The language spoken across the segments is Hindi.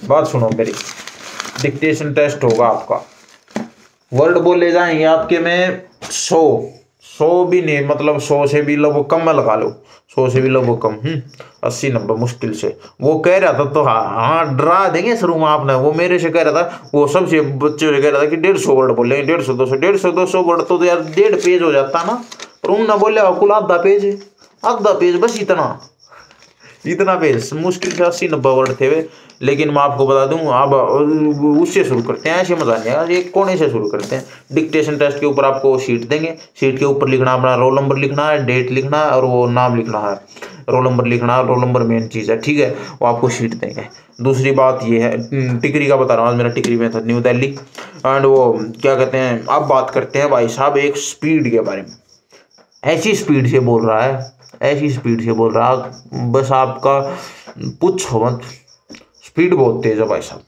बात सुनो मेरी, डिक्टेशन टेस्ट होगा आपका, वर्ड बोले जाएंगे आपके में 100 भी नहीं, मतलब 100 से भी लगभग कम में लगा लो, 100 से भी लगभग कम, 80-90 मुश्किल से। वो कह रहा था तो हाँ हाँ डरा देंगे शुरू में आपने, वो मेरे से कह रहा था, वो सबसे बच्चों से कह रहा था कि 150 वर्ड बोलेंगे, 150-200 वर्ड तो यार 1.5 पेज हो जाता ना, पर उन्होंने बोले कुल आधा पेज बस, इतना पेज मुश्किल से 80-90 वर्ड थे वे। लेकिन मैं आपको बता दूं, अब उससे शुरू करते हैं, ऐसे मजा नहीं आएगा, एक कोने से शुरू करते हैं। डिक्टेशन टेस्ट के ऊपर आपको शीट देंगे, शीट के ऊपर लिखना अपना रोल नंबर लिखना है, डेट लिखना है और वो नाम लिखना है, रोल नंबर लिखना है, रोल नंबर मेन चीज़ है, ठीक है, वो आपको शीट देंगे। दूसरी बात ये है, टिकरी का बता रहा हूँ, मेरा टिकरी में था न्यू दिल्ली, एंड वो क्या कहते हैं, अब बात करते हैं भाई साहब एक स्पीड के बारे में। ऐसी स्पीड से बोल रहा है, ऐसी स्पीड से बोल रहा है, बस आपका पूछो मत, स्पीड बहुत तेज है भाई साहब,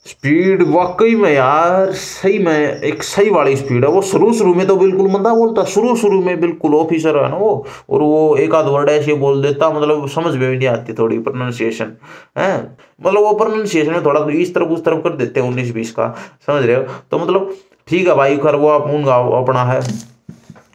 स्पीड वाकई में यार, सही में एक सही वाली स्पीड है। वो शुरू में तो बिल्कुल मंदा बोलता, शुरू में बिल्कुल ऑफिसर है ना वो, और वो एक आध वर्ड ऐसे बोल देता, मतलब समझ में भी नहीं आती थोड़ी प्रोनाउंसिएशन है, मतलब वो प्रोनाउंसिएशन में थोड़ा इस तरफ उस तरफ कर देते हैं 19-20 का, समझ रहे हो, तो मतलब ठीक है भाई, कर वो आप उनका अपना है।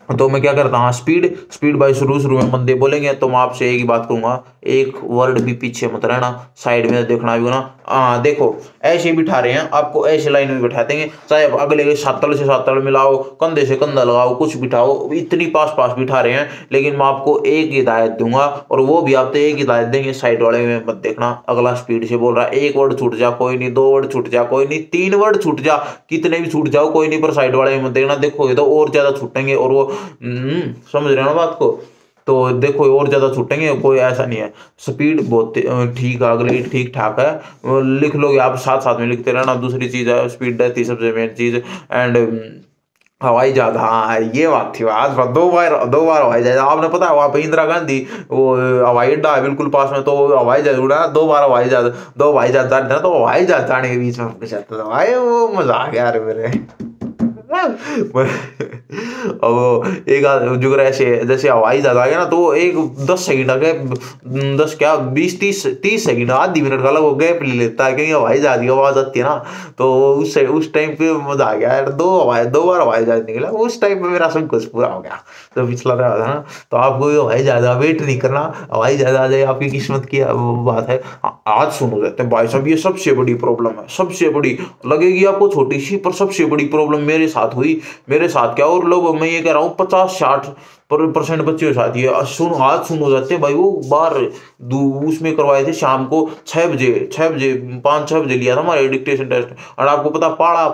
तो मैं क्या करता हूँ, स्पीड बाई शुरू में बंदे बोलेंगे तो मैं आपसे एक ही बात कहूंगा, एक वर्ड भी पीछे मत रहना, साइड में देखना भी ना। हाँ देखो, ऐसे बिठा रहे हैं आपको, ऐसे लाइन में बिठा देंगे, चाहे अगले के सातल से सातल मिलाओ, कंधे से कंधा लगाओ, कुछ बिठाओ, इतनी पास बिठा रहे हैं, लेकिन मैं आपको एक हिदायत दूंगा, और वो भी आप एक हिदायत देंगे, साइड वाले में मत देखना, अगला स्पीड से बोल रहा है, एक वर्ड छूट जा कोई नहीं, 2 वर्ड छूट जा कोई नहीं, 3 वर्ड छूट जा, कितने भी छूट जाओ कोई नहीं, पर साइड वाले में मत देखना, देखो ये तो और ज्यादा छूटेंगे, और वो समझ रहे हो ना बात को, तो देखो और ज्यादा छूटेंगे, कोई ऐसा नहीं है, स्पीड बहुत ठीक है, अगले ठीक ठाक है, लिख लोगे आप, साथ साथ में लिखते रहना। दूसरी चीज है, स्पीड रहती है सबसे मेन चीज, एंड हवाई जहाज, हाँ ये बात थी, आज 2 बार हवाई जहाज, आपने पता है वहाँ पे इंदिरा गांधी वो हवाई अड्डा है बिल्कुल पास में, तो हवाई जहाज उड़ा, 2 बार हवाई जहाज, 2 हवाई जहाज जाने था, तो हवाई जहाज जाने के बीच में जाता था भाई, वो मजा आ गया यार मेरे। और वो एक जुगर ऐसे जैसे हवाई जहाज आ गया ना, तो एक 10 सेकंड आ गए, 10 क्या 20-30 सेकंड, आधी मिनट का लगभग गैप ले लेता है, क्योंकि हवाई जहाज की आवाज आती है ना, तो उस टाइम पे मजा आ गया यार, 2 बार हवाई जहाज निकला, उस टाइम पे मेरा सब कुछ पूरा हो गया। तो पिछला रहा था ना, तो आपको ये हवाई जहाज वेट नहीं करना, हवाई जहाज आ जाए आपकी किस्मत की वो बात है। आज सुनो जाते हैं भाई साहब, ये सबसे बड़ी प्रॉब्लम है, सबसे बड़ी, लगेगी आपको छोटी सी, पर सबसे बड़ी प्रॉब्लम मेरे साथ हुई, मेरे साथ क्या, और लोग, मैं ये कह रहा हूँ 50-60% बच्चे के साथ ये सुन, आज सुन हो जाते हैं भाई, वो बाहर उसमें करवाए थे शाम को 6 बजे 5-6 बजे लिया था हमारे डिक्टेशन टेस्ट, और आपको पता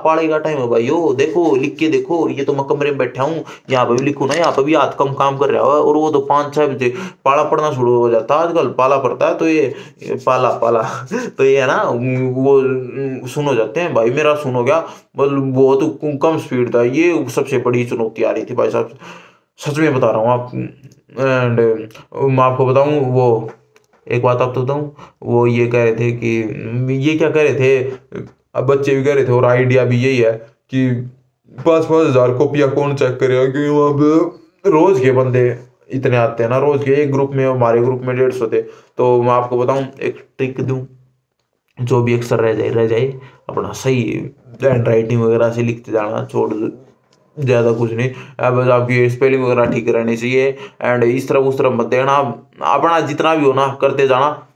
पाड़े का टाइम है भाई, यो देखो लिख के देखो, ये तो मैं कमरे में बैठा हूँ, यहाँ पे भी लिखू ना, यहाँ पे भी हाथ कम काम कर रहा है, और वो तो 5-6 बजे पाला पड़ना शुरू हो जाता है, आजकल पाला पड़ता है, तो ये पाला तो ये है ना, वो सुन हो जाते हैं भाई, मेरा सुन हो गया, मतलब बहुत कम स्पीड था, ये सबसे बड़ी चुनौती आ रही थी भाई साहब, सच में बता रहा हूँ आप। एंड मैं आपको बताऊँ, वो एक बात आपको बताऊँ, वो ये कह रहे थे कि, ये क्या कह रहे थे, अब बच्चे भी कह रहे थे, और आइडिया भी यही है कि 5-5 हजार कॉपियाँ कौन चेक करेगा, क्योंकि वहाँ पे रोज के बंदे इतने आते हैं ना, रोज के, एक ग्रुप में, हमारे ग्रुप में 150 थे। तो मैं आपको बताऊँ एक ट्रिक दूँ, जो भी अक्सर रह जाए अपना सही हैंड राइटिंग वगैरह से लिखते जाना, छोड़ ज़्यादा कुछ नहीं, बस आपकी स्पेलिंग वगैरह ठीक रहनी चाहिए, एंड इस तरफ उस तरफ मत देखना, अपना जितना भी हो ना करते जाना,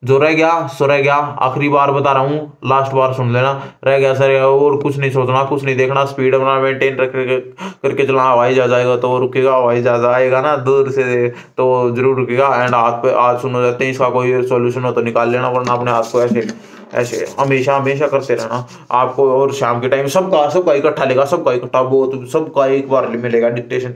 जो रह गया सो रह गया, आखिरी बार बता रहा हूँ, लास्ट बार सुन लेना, रह गया सर, और कुछ नहीं सोचना, कुछ नहीं देखना, स्पीड अपना मेंटेन करके चलना, हवाई जहाज आएगा तो रुकेगा, हवाई जहाज आएगा ना दूर से तो जरूर रुकेगा, एंड हाथ पे आज सुन हो जाते हैं, इसका कोई सोल्यूशन हो तो निकाल लेना, वरना अपने हाथ को ऐसे ऐसे हमेशा करते रहना आपको, और शाम के टाइम सबका इकट्ठा लेगा, सबका इकट्ठा, वो तो सबका एक बार मिलेगा डिक्टेशन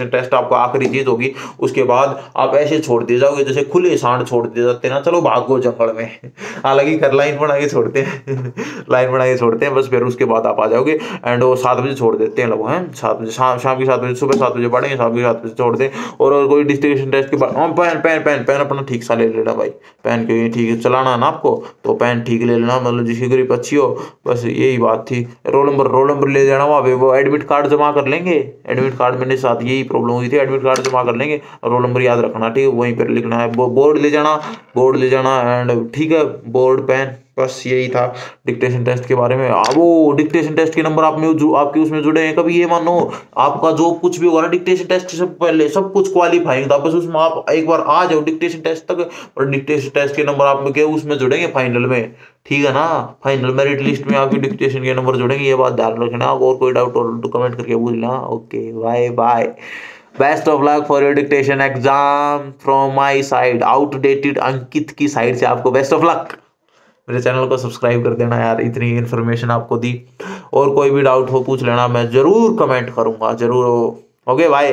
टेस्ट आपको आखिरी चीज होगी, उसके बाद आप ऐसे छोड़ दिए जाओगे जैसे खुले सांड छोड़ दिए जाते हैं ना, चलो भागो जंगल में, हालांकि कर लाइन बना के छोड़ते हैं लाइन बना के छोड़ते हैं बस, फिर उसके बाद आप आ जाओगे, एंड वो 7 बजे छोड़ देते हैं लोग, हैं 7 बजे, शाम की 7 बजे, सुबह 7 बजे पढ़ेंगे, शाम की 7 बजे छोड़ दें, और कोई डिक्टेशन टेस्ट के बाद पेन अपना ठीक सा ले लेना भाई, पेन के ठीक चलाना ना आपको, तो पेन पेन ठीक ले लेना, मतलब जिसकी ग्रिप अच्छी हो, बस यही बात थी। रोल नंबर ले जाना वहाँ पे, वो एडमिट कार्ड जमा कर लेंगे। एडमिट कार्ड मेरे साथ यही प्रॉब्लम हुई थी, एडमिट कार्ड जमा कर लेंगे, रोल नंबर याद रखना, ठीक है, वहीं पर लिखना है। बोर्ड ले जाना एंड ठीक है, बोर्ड पेन, बस यही था डिक्टेशन टेस्ट के बारे में। वो डिक्टेशन टेस्ट के नंबर आप में जो आपके उसमें जुड़े हैं, कभी ये मानो आपका जो कुछ भी होगा ना डिक्टेशन टेस्ट से पहले सब कुछ क्वालिफाइंग था, बस उसमें आप एक बार आ जाओ डिक्टेशन टेस्ट तक, और डिक्टेशन टेस्ट के नंबर आप में के उसमें जुड़ेंगे फाइनल में, ठीक है ना। फाइनल मेरिट लिस्ट में आपकी डिक्टेशन के नंबर जुड़ेंगे, ये बात ध्यान रखना। और कोई डाउट हो तो कमेंट करके पूछना। Okay, bye bye, best of luck for your dictation exam from my side, outdated Ankit की साइड से आपको बेस्ट ऑफ लक। मेरे चैनल को सब्सक्राइब कर देना यार, इतनी इन्फॉर्मेशन आपको दी। और कोई भी डाउट हो पूछ लेना, मैं जरूर कमेंट करूंगा, जरूर। Okay bye.